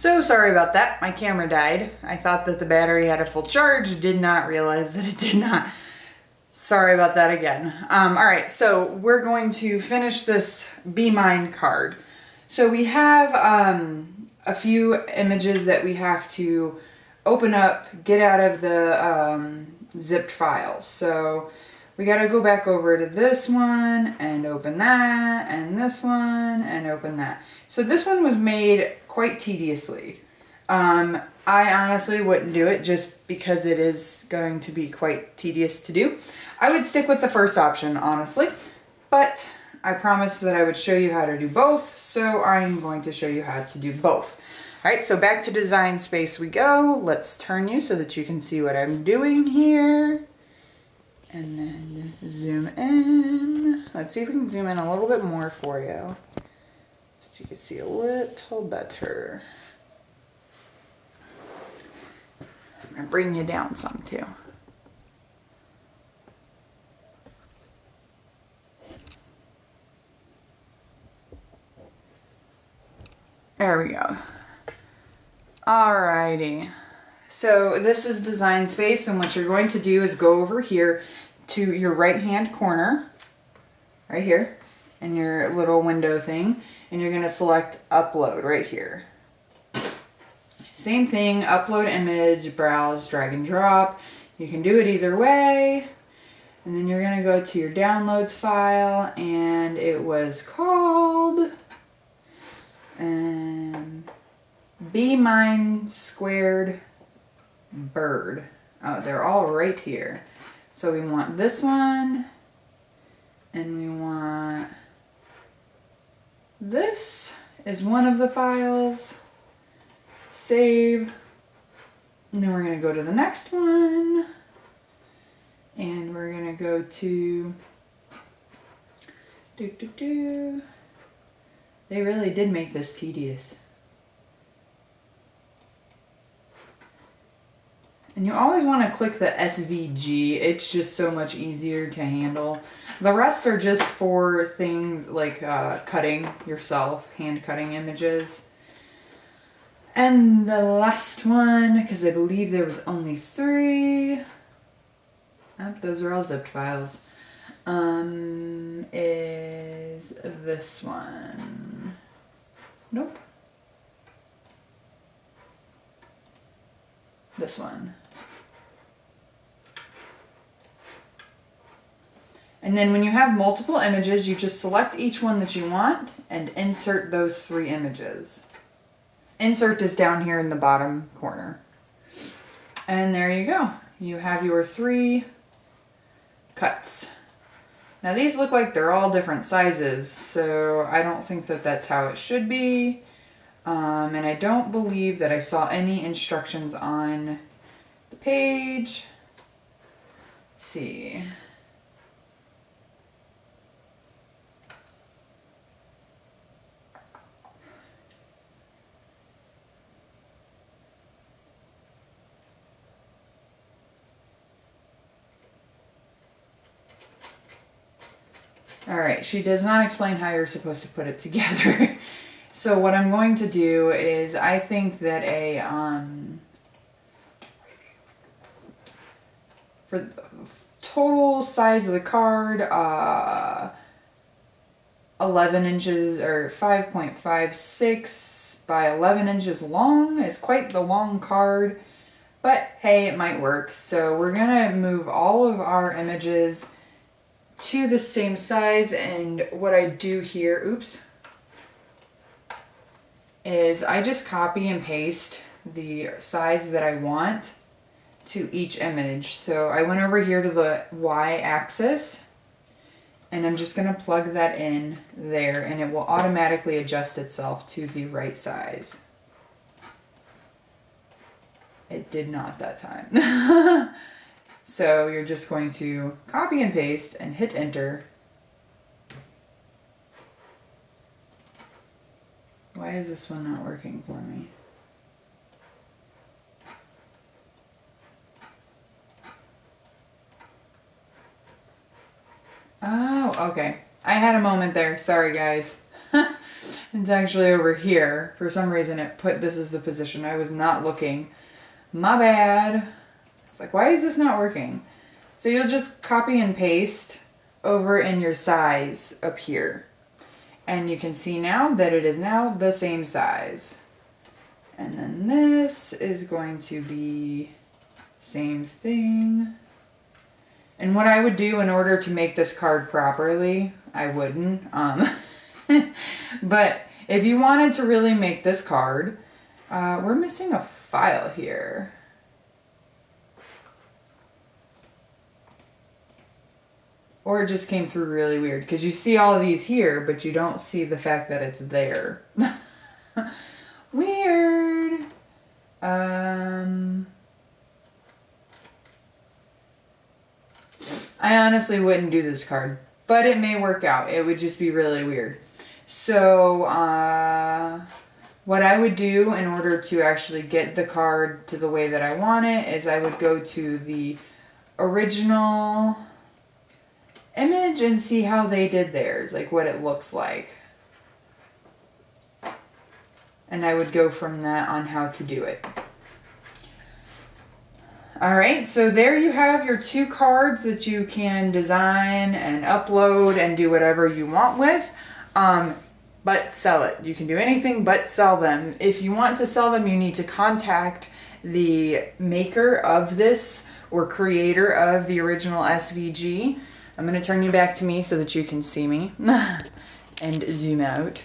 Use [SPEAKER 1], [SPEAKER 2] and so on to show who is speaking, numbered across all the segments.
[SPEAKER 1] So sorry about that, my camera died. I thought that the battery had a full charge, did not realize that it did not. Sorry about that again. All right, so we're going to finish this Be Mine card. So we have a few images that we have to open up, get out of the zipped files. So we gotta go back over to this one and open that, and this one and open that. So this one was made quite tediously. I honestly wouldn't do it just because it is going to be quite tedious to do. I would stick with the first option, honestly, but I promised that I would show you how to do both, so I'm going to show you how to do both. All right, so back to Design Space we go. Let's turn you so that you can see what I'm doing here. And then zoom in. Let's see if we can zoom in a little bit more for you, so you can see a little better. I'm gonna bring you down some too. There we go. Alrighty. So this is Design Space, and what you're going to do is go over here to your right hand corner, right here, in your little window thing, and you're going to select Upload right here. Same thing, upload image, browse, drag and drop. You can do it either way. And then you're going to go to your downloads file, and it was called Be Mine Squared Bird. Oh, they're all right here. So we want this one, and we want this is one of the files. Save. And then we're going to go to the next one, and we're going to go to They really did make this tedious. And you always want to click the SVG. It's just so much easier to handle. The rest are just for things like cutting yourself, hand cutting images. And the last one, because I believe there was only 3. Oh, those are all zipped files. Is this one. Nope. This one. And then when you have multiple images, you just select each one that you want and insert those 3 images. Insert is down here in the bottom corner. And there you go. You have your 3 cuts. Now these look like they're all different sizes, so I don't think that that's how it should be. And I don't believe that I saw any instructions on the page. Let's see. Alright, she does not explain how you're supposed to put it together. So what I'm going to do is, I think that for the total size of the card, 11 inches or 5.56 by 11 inches long is quite the long card, but hey, it might work. So we're gonna move all of our images to the same size, and what I do here, oops, is I just copy and paste the size that I want to each image. So I went over here to the y-axis, and I'm just going to plug that in there, and it will automatically adjust itself to the right size. It did not that time. So you're just going to copy and paste and hit enter. Why is this one not working for me? Oh, okay. I had a moment there. Sorry, guys. It's actually over here. For some reason it put this as the position. I was not looking. My bad. It's like, why is this not working? So you'll just copy and paste over in your size up here. And you can see now that it is now the same size. And then this is going to be same thing. And what I would do in order to make this card properly, I wouldn't. But if you wanted to really make this card, we're missing a file here. Or it just came through really weird because you see all of these here, but you don't see the fact that it's there. Weird. I honestly wouldn't do this card, but it may work out. It would just be really weird. So, what I would do in order to actually get the card to the way that I want it is I would go to the original image and see how they did theirs, like what it looks like. And I would go from that on how to do it. Alright, so there you have your 2 cards that you can design and upload and do whatever you want with. But sell it. You can do anything but sell them. If you want to sell them, you need to contact the maker of this or creator of the original SVG. I'm going to turn you back to me so that you can see me and zoom out.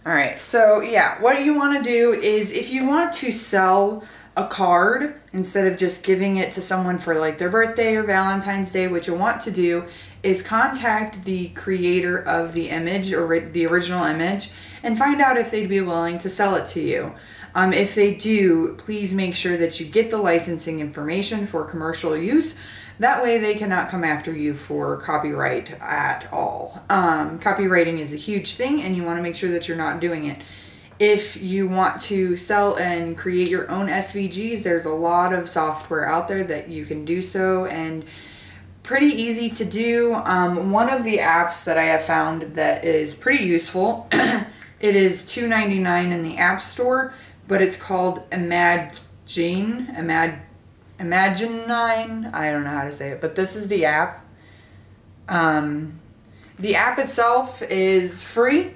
[SPEAKER 1] Alright, so yeah, what you want to do is if you want to sell a card instead of just giving it to someone for like their birthday or Valentine's Day, what you want to do is contact the creator of the image or the original image and find out if they'd be willing to sell it to you. If they do, please make sure that you get the licensing information for commercial use. That way they cannot come after you for copyright at all. Copywriting is a huge thing and you want to make sure that you're not doing it. If you want to sell and create your own SVGs, there's a lot of software out there that you can do so and pretty easy to do. One of the apps that I have found that is pretty useful, it is $2.99 in the App Store, but it's called Imaginine. I don't know how to say it, but this is the app. The app itself is free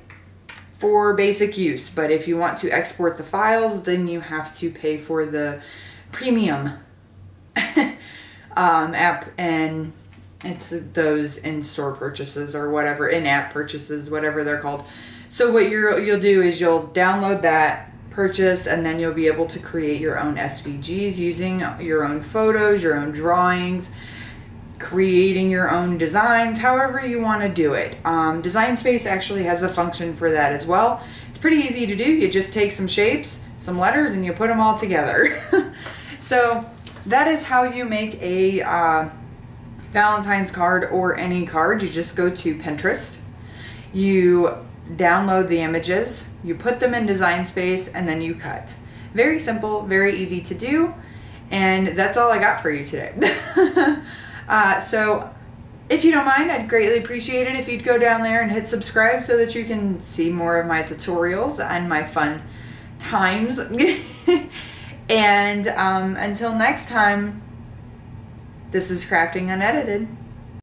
[SPEAKER 1] for basic use, but if you want to export the files, then you have to pay for the premium app, and it's those in-store purchases or whatever, in-app purchases, whatever they're called. So what you'll do is you'll download that, purchase, and then you'll be able to create your own SVGs using your own photos, your own drawings, creating your own designs, however you want to do it. Design Space actually has a function for that as well. It's pretty easy to do. You just take some shapes, some letters, and you put them all together. So that is how you make a Valentine's card or any card. You just go to Pinterest, you download the images, you put them in Design Space, and then you cut. Very simple, very easy to do, and that's all I got for you today. So if you don't mind, I'd greatly appreciate it if you'd go down there and hit subscribe so that you can see more of my tutorials and my fun times. And until next time, this is Crafting Unedited.